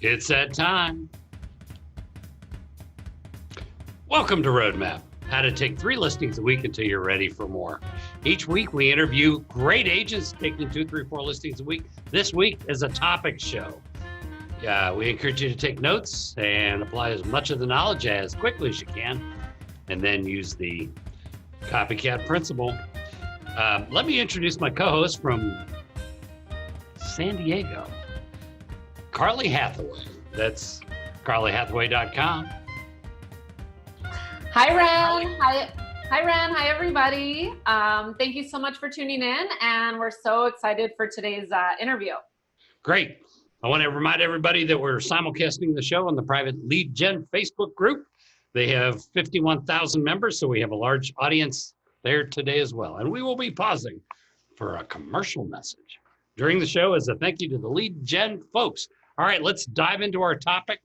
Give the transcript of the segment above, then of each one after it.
It's that time. Welcome to Roadmap, how to take 3 listings a week until you're ready for more. Each week we interview great agents taking 2, 3, 4 listings a week. This week is a topic show. We encourage you to take notes and apply as much of the knowledge as quickly as you can, and then use the copycat principle. Let me introduce my co-host from San Diego, Carley Hathaway. That's CarleyHathaway.com. Hi, Ren. Hi, Ren. Hi, everybody. Thank you so much for tuning in, and we're so excited for today's interview. Great. I want to remind everybody that we're simulcasting the show on the private Lead Gen Facebook group. They have 51,000 members, so we have a large audience there today as well. And we will be pausing for a commercial message during the show as a thank you to the Lead Gen folks. All right, let's dive into our topic.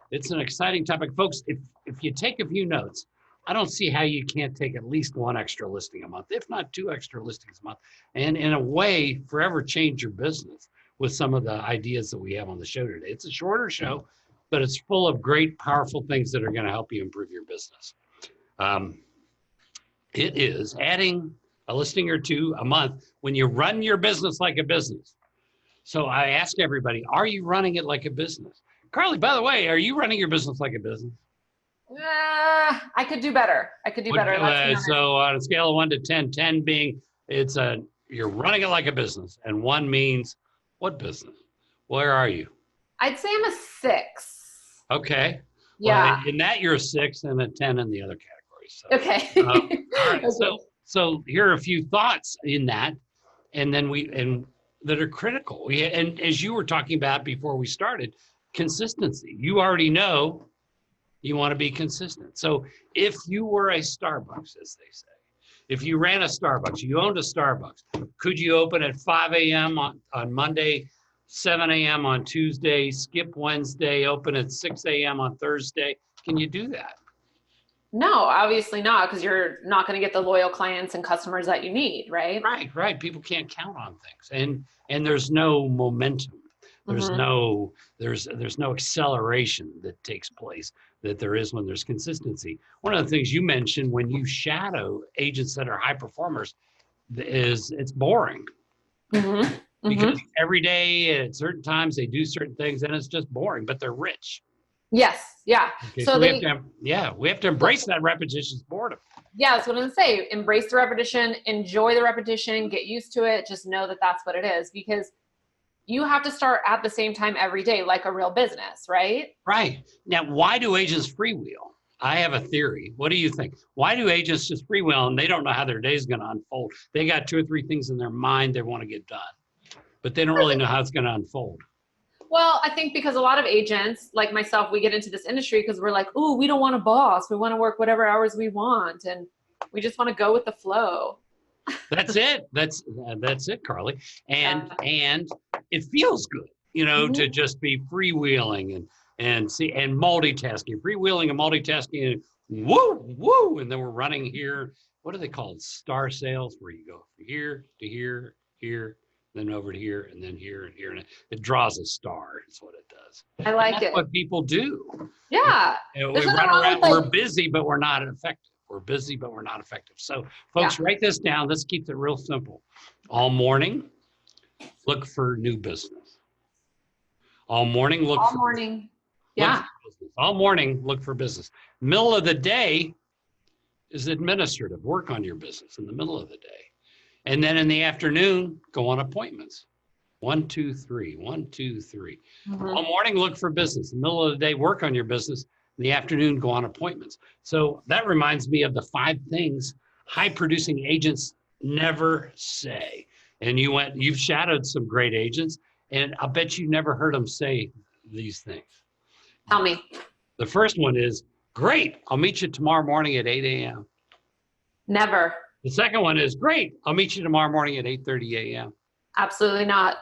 It's an exciting topic. Folks, if you take a few notes, I don't see how you can't take at least 1 extra listing a month, if not 2 extra listings a month, and in a way, forever change your business with some of the ideas that we have on the show today. It's a shorter show, but it's full of great, powerful things that are going to help you improve your business. It is adding a listing or 2 a month when you run your business like a business. So I asked everybody, are you running it like a business? Carley, by the way, are you running your business like a business? I could do better. So on a scale of 1 to 10, 10 being you're running it like a business, and 1 means what business? Where are you? I'd say I'm a 6. Okay. Yeah. Well, in that you're a 6 and a 10 in the other categories. So, okay. All right. Okay. So here are a few thoughts in that, and then that are critical. And as you were talking about before we started, consistency. You already know you want to be consistent. So if you were a Starbucks, as they say, if you ran a Starbucks, you owned a Starbucks, could you open at 5 a.m. on Monday, 7 a.m. on Tuesday, skip Wednesday, open at 6 a.m. on Thursday? Can you do that? No, obviously not, because you're not going to get the loyal clients and customers that you need, right? Right. People can't count on things, and there's no momentum. There's there's no acceleration that takes place that there is when there's consistency. One of the things you mentioned when you shadow agents that are high performers is it's boring. Because every day at certain times they do certain things and it's just boring, but they're rich. Yes. Yeah. Okay, so we have to embrace that repetition's boredom. Yeah, that's what I'm going to say. Embrace the repetition, enjoy the repetition, get used to it. Just know that that's what it is, because you have to start at the same time every day, like a real business, right? Right. Now, why do agents freewheel? I have a theory. What do you think? Why do agents just freewheel and they don't know how their day is going to unfold? They got 2 or 3 things in their mind they want to get done, but they don't really know how it's going to unfold. Well, I think because a lot of agents, like myself, we get into this industry because we're like, oh, we don't want a boss. We want to work whatever hours we want. And we just want to go with the flow. That's it. That's it, Carley. And it feels good, to just be freewheeling and multitasking, freewheeling and multitasking, and woo, and then we're running here. What are they called? Star sales, where you go from here to here, then over to here, and then here and here, and it draws a star. Is what it does. I like it. That's what people do. Yeah. We run around. We're busy, but we're not effective. We're busy, but we're not effective. So, folks, write this down. Let's keep it real simple. All morning, look for new business. All morning, look for business. All morning, look for business. Middle of the day is administrative. Work on your business in the middle of the day. And then in the afternoon, go on appointments. 1, 2, 3, 1, 2, 3. All morning, look for business. In the middle of the day, work on your business. In the afternoon, go on appointments. So that reminds me of the 5 things high-producing agents never say. And you've shadowed some great agents, and I bet you never heard them say these things. Tell me. The first one is, great, I'll meet you tomorrow morning at 8 a.m. Never. The second one is, great, I'll meet you tomorrow morning at 8:30 a.m. Absolutely not.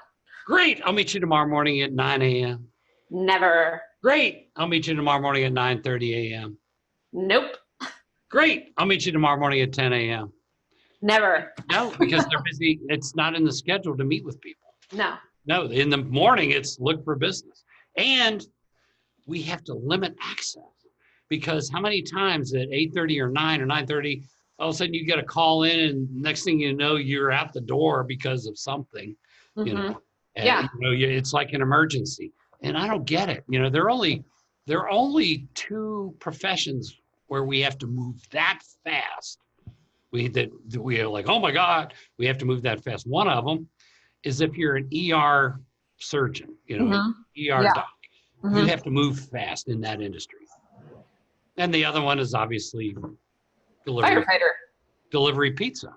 Great, I'll meet you tomorrow morning at 9 a.m. Never. Great, I'll meet you tomorrow morning at 9:30 a.m. Nope. Great, I'll meet you tomorrow morning at 10 a.m. Never. No, because they're busy. It's not in the schedule to meet with people. No. No, in the morning, it's look for business. And we have to limit access, because how many times at 8:30 or 9 or 9:30, all of a sudden you get a call in, and next thing you know, you're out the door because of something, you know. And, you know, it's like an emergency. And I don't get it. You know, there are only two professions where we have to move that fast. We are like, oh my God, we have to move that fast. One of them is if you're an ER surgeon, you know, ER doc, you have to move fast in that industry. And the other one is obviously delivery pizza.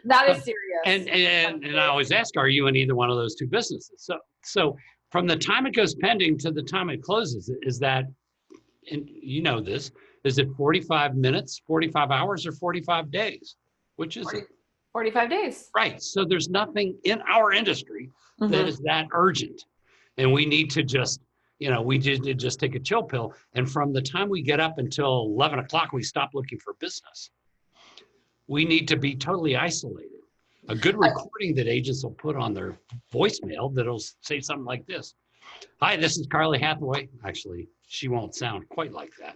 That is serious. And I always ask, are you in either one of those two businesses? So from the time it goes pending to the time it closes, is that, and you know this, is it 45 minutes, 45 hours, or 45 days? Which is it? 45 days. Right. So there's nothing in our industry that is that urgent. And we need to just, you know, we just take a chill pill. And from the time we get up until 11 o'clock, we stop looking for business. We need to be totally isolated. A good recording that agents will put on their voicemail that'll say something like this. Hi, this is Carley Hathaway. Actually, she won't sound quite like that.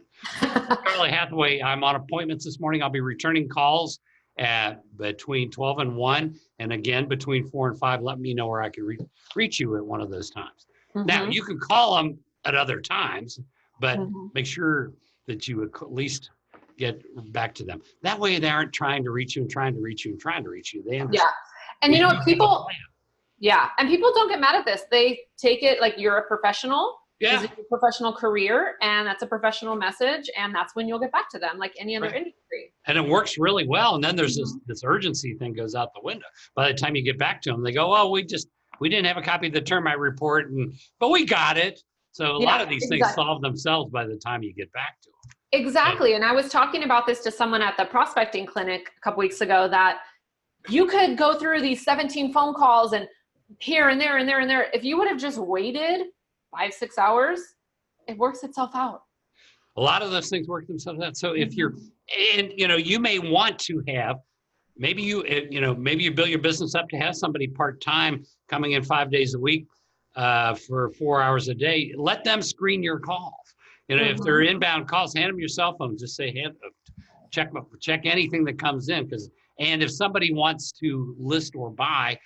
Carley Hathaway, I'm on appointments this morning. I'll be returning calls at between 12 and 1. And again, between 4 and 5, let me know where I can reach you at one of those times. Now, you can call them at other times, but make sure that you at least get back to them. That way they aren't trying to reach you and trying to reach you and trying to reach you. They understand. And you know what, people, and people don't get mad at this. They take it like you're a professional. This is a professional career, and that's a professional message, and that's when you'll get back to them, like any other industry. And it works really well. And then there's this urgency thing goes out the window. By the time you get back to them, they go, oh, we didn't have a copy of the termite report, but we got it. So a lot of these things solve themselves by the time you get back to them. Exactly. And I was talking about this to someone at the prospecting clinic a couple weeks ago, that you could go through these 17 phone calls and here and there and there and there. If you would have just waited 5-6 hours, it works itself out. A lot of those things work themselves out. So if you're, and you know, you may want to have, maybe you build your business up to have somebody part-time coming in 5 days a week for 4 hours a day. Let them screen your calls. You know, if they're inbound calls, hand them your cell phone. Just say, check anything that comes in. And if somebody wants to list or buy,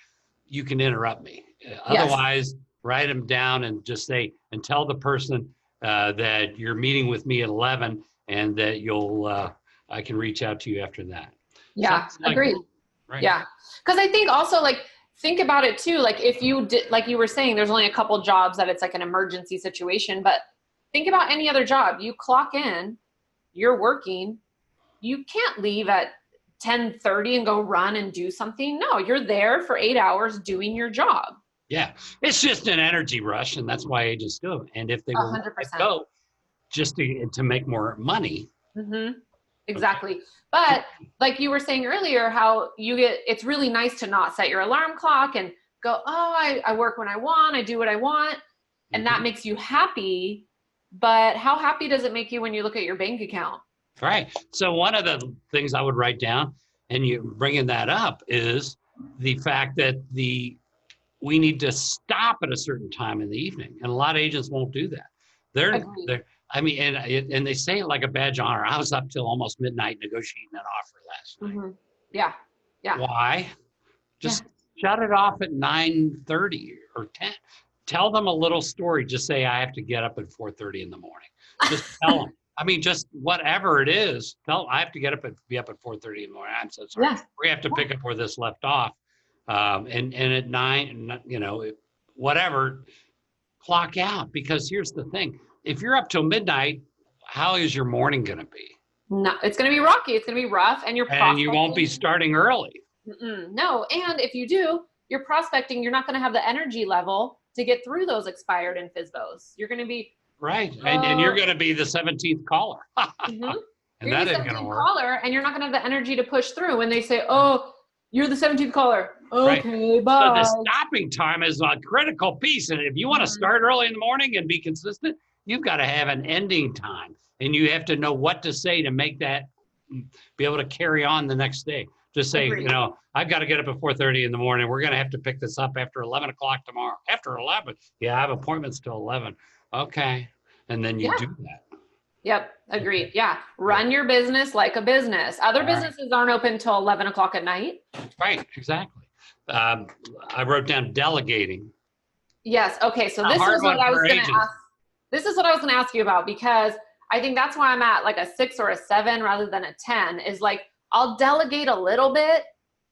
you can interrupt me. Otherwise, write them down and just say, and tell the person that you're meeting with me at 11 and that I can reach out to you after that. Yeah, agreed. Right. Yeah. Because I think also, like, think about it too. Like if you did, like you were saying, there's only a couple jobs that it's like an emergency situation, but think about any other job. You clock in, you're working, you can't leave at 10:30 and go run and do something. No, you're there for 8 hours doing your job. Yeah, it's just an energy rush, and that's why agents do it. And if they will go just to make more money. Exactly. Okay. But like you were saying earlier, how it's really nice to not set your alarm clock and go, oh, I work when I want, I do what I want. And that makes you happy. But how happy does it make you when you look at your bank account? Right. So one of the things I would write down, and you bringing that up, is the fact that we need to stop at a certain time in the evening, and a lot of agents won't do that. They're I mean, and they say it like a badge of honor. I was up till almost midnight negotiating an offer last night. Yeah. Why? Just shut it off at 9:30 or 10. Tell them a little story. Just say, I have to get up at 4:30 in the morning. Just tell them. I mean, just whatever it is. I have to be up at 4:30 in the morning. I'm so sorry. We have to pick up where this left off. And at 9, you know, whatever, clock out. Because here's the thing. If you're up till midnight, how is your morning going to be? No, it's going to be rocky. It's going to be rough. And you won't be starting early. No. And if you do, you're prospecting, you're not going to have the energy level to get through those expired and FSBOs. You're going to be right. And you're going to be the 17th caller. And that isn't going to work. And you're not going to have the energy to push through when they say, oh, you're the 17th caller. Okay, bye. So the stopping time is a critical piece. And if you want to start early in the morning and be consistent, you've got to have an ending time. And you have to know what to say to make that, be able to carry on the next day. Just say, I've got to get up at 4:30 in the morning. We're going to have to pick this up after 11 o'clock tomorrow. After 11? Yeah, I have appointments till 11. Okay. And then you do that. Yep. Agreed. Yeah. Run your business like a business. Other businesses aren't open till 11 o'clock at night. Right. Exactly. I wrote down delegating. Yes. Okay. So this is what I was going to ask. This is what I was going to ask you about, because I think that's why I'm at like a 6 or a 7 rather than a 10, is like, I'll delegate a little bit,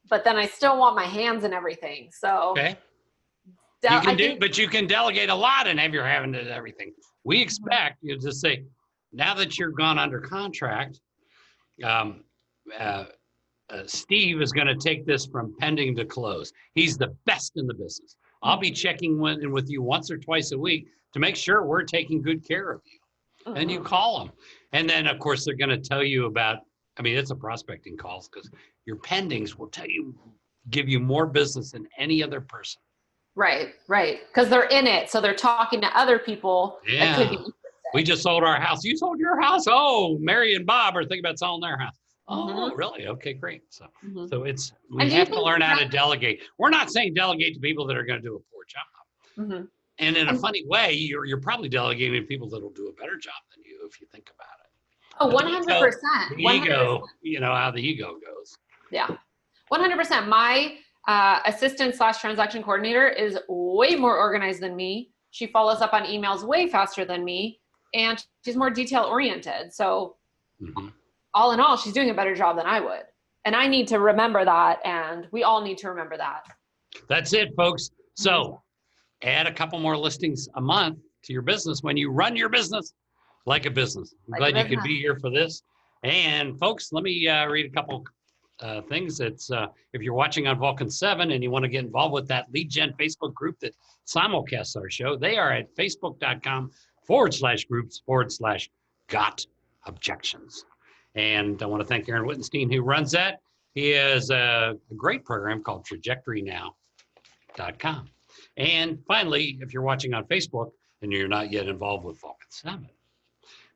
but then I still want my hands in everything. So but you can delegate a lot and have your hand in everything. We expect you to say, now that you're gone under contract, Steve is going to take this from pending to close. He's the best in the business. I'll be checking in with you once or twice a week to make sure we're taking good care of you. And you call them. And then, of course, they're going to tell you about, it's a prospecting calls, because your pendings will give you more business than any other person. Right. Because they're in it. So they're talking to other people. Yeah. That could be we just sold our house. You sold your house? Oh, Mary and Bob are thinking about selling their house. Oh, really? Okay, great. So we have to learn how to delegate. We're not saying delegate to people that are going to do a poor job. And in a funny way, you're probably delegating to people that will do a better job than you if you think about it. Oh, 100%. The ego, how the ego goes. Yeah, 100%. My assistant/transaction coordinator is way more organized than me. She follows up on emails way faster than me, and she's more detail oriented. So all in all, she's doing a better job than I would. And I need to remember that, and we all need to remember that. That's it, folks. So add a couple more listings a month to your business when you run your business like a business. I'm glad you could be here for this. And folks, let me read a couple things. It's if you're watching on Vulcan7 and you want to get involved with that lead gen Facebook group that simulcasts our show, they are at facebook.com/groups/got-objections. And I want to thank Aaron Wittenstein, who runs that. He has a great program called trajectorynow.com. And finally, if you're watching on Facebook and you're not yet involved with Vulcan7,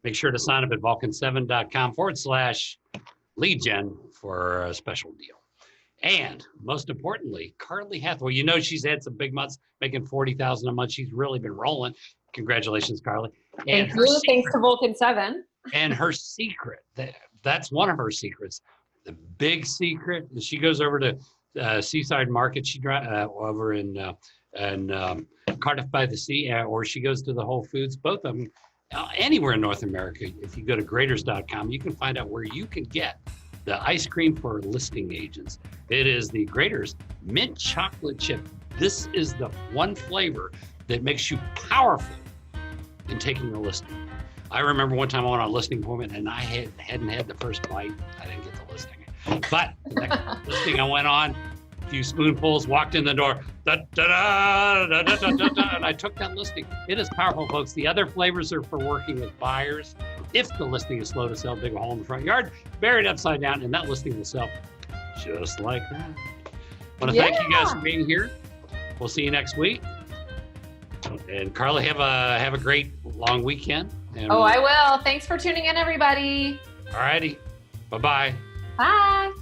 make sure to sign up at vulcan7.com/lead-gen for a special deal. And most importantly, Carley Hathaway, she's had some big months, making $40,000 a month. She's really been rolling. Congratulations, Carley. And thanks to Vulcan7. And her secret, that's one of her secrets. The big secret is she goes over to Seaside Market. She drives over in Cardiff by the Sea, or she goes to the Whole Foods, both of them. Anywhere in North America, if you go to graders.com, you can find out where you can get the ice cream for listing agents. It is the Graders Mint Chocolate Chip. This is the one flavor that makes you powerful in taking a listing. I remember one time I went on a listing appointment and I hadn't had the first bite. I didn't get the listing. But the next listing I went on, a few spoonfuls, walked in the door, and I took that listing. It is powerful, folks. The other flavors are for working with buyers. If the listing is slow to sell, dig a hole in the front yard, bury it upside down, and that listing will sell just like that. I want to thank you guys for being here. We'll see you next week. And Carly, have a great long weekend. And I will. Thanks for tuning in, everybody. All righty. Bye-bye. Bye.